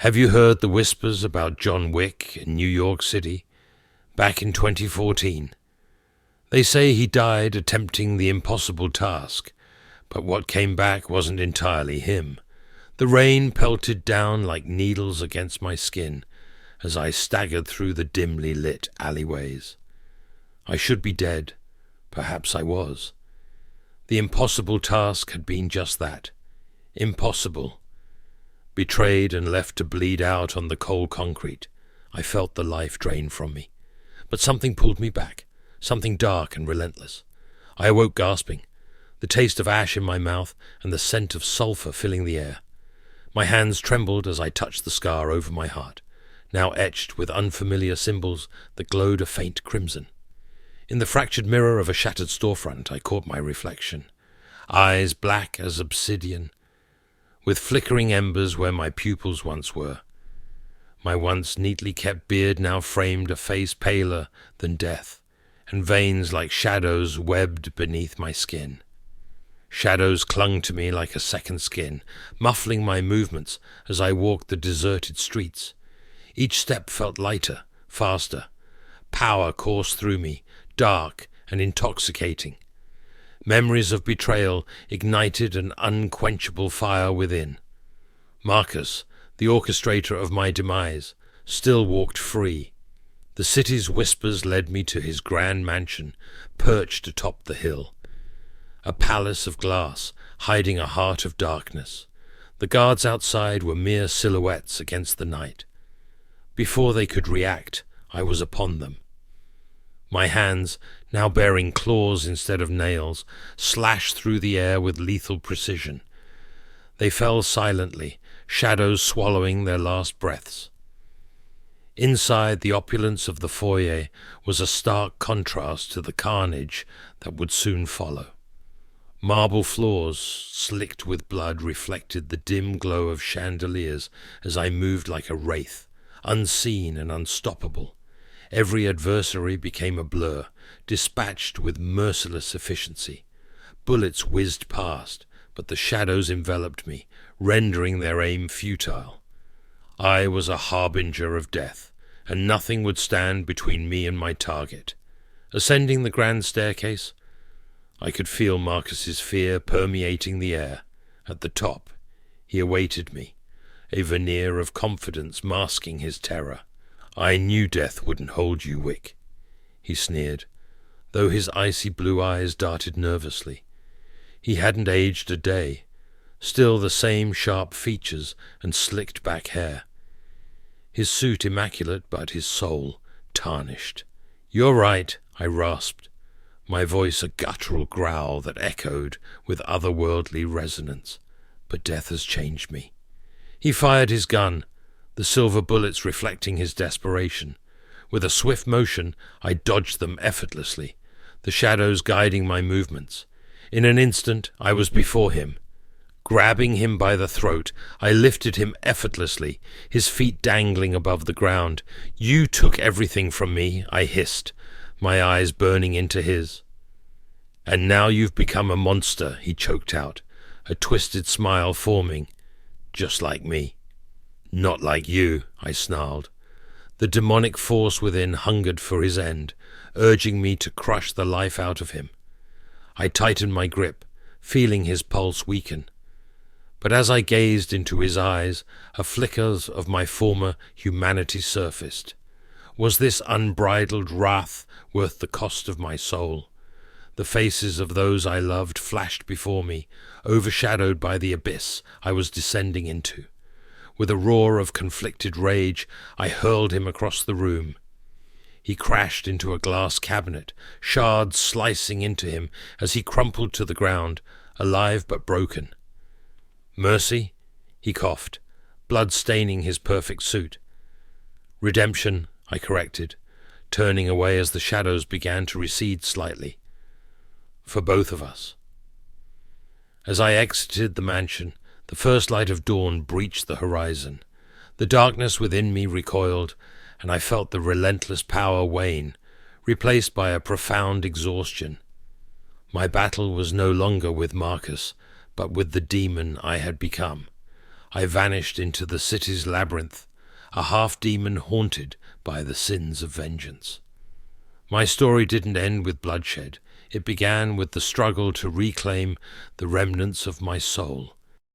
Have you heard the whispers about John Wick in New York City back in 2014? They say he died attempting the impossible task, but what came back wasn't entirely him. The rain pelted down like needles against my skin as I staggered through the dimly lit alleyways. I should be dead. Perhaps I was. The impossible task had been just that. Impossible. Betrayed and left to bleed out on the cold concrete, I felt the life drain from me. But something pulled me back, something dark and relentless. I awoke gasping, the taste of ash in my mouth and the scent of sulphur filling the air. My hands trembled as I touched the scar over my heart, now etched with unfamiliar symbols that glowed a faint crimson. In the fractured mirror of a shattered storefront, I caught my reflection. Eyes black as obsidian, with flickering embers where my pupils once were. My once neatly kept beard now framed a face paler than death, and veins like shadows webbed beneath my skin. Shadows clung to me like a second skin, muffling my movements as I walked the deserted streets. Each step felt lighter, faster. Power coursed through me, dark and intoxicating. Memories of betrayal ignited an unquenchable fire within. Marcus, the orchestrator of my demise, still walked free. The city's whispers led me to his grand mansion, perched atop the hill. A palace of glass, hiding a heart of darkness. The guards outside were mere silhouettes against the night. Before they could react, I was upon them. My hands, now bearing claws instead of nails, slashed through the air with lethal precision. They fell silently, shadows swallowing their last breaths. Inside, the opulence of the foyer was a stark contrast to the carnage that would soon follow. Marble floors, slicked with blood, reflected the dim glow of chandeliers as I moved like a wraith, unseen and unstoppable. Every adversary became a blur, dispatched with merciless efficiency. Bullets whizzed past, but the shadows enveloped me, rendering their aim futile. I was a harbinger of death, and nothing would stand between me and my target. Ascending the grand staircase, I could feel Marcus's fear permeating the air. At the top, he awaited me, a veneer of confidence masking his terror. "I knew death wouldn't hold you, Wick," he sneered, though his icy blue eyes darted nervously. He hadn't aged a day, still the same sharp features and slicked-back hair. His suit immaculate, but his soul tarnished. "You're right," I rasped, my voice a guttural growl that echoed with otherworldly resonance. "But death has changed me." He fired his gun, the silver bullets reflecting his desperation. With a swift motion, I dodged them effortlessly, the shadows guiding my movements. In an instant, I was before him. Grabbing him by the throat, I lifted him effortlessly, his feet dangling above the ground. "You took everything from me," I hissed, my eyes burning into his. "And now you've become a monster," he choked out, a twisted smile forming. "Just like me." "Not like you," I snarled. The demonic force within hungered for his end, urging me to crush the life out of him. I tightened my grip, feeling his pulse weaken. But as I gazed into his eyes, a flicker of my former humanity surfaced. Was this unbridled wrath worth the cost of my soul? The faces of those I loved flashed before me, overshadowed by the abyss I was descending into. With a roar of conflicted rage, I hurled him across the room. He crashed into a glass cabinet, shards slicing into him as he crumpled to the ground, alive but broken. "Mercy?" he coughed, blood staining his perfect suit. "Redemption," I corrected, turning away as the shadows began to recede slightly. "For both of us." As I exited the mansion, the first light of dawn breached the horizon. The darkness within me recoiled, and I felt the relentless power wane, replaced by a profound exhaustion. My battle was no longer with Marcus, but with the demon I had become. I vanished into the city's labyrinth, a half-demon haunted by the sins of vengeance. My story didn't end with bloodshed. It began with the struggle to reclaim the remnants of my soul.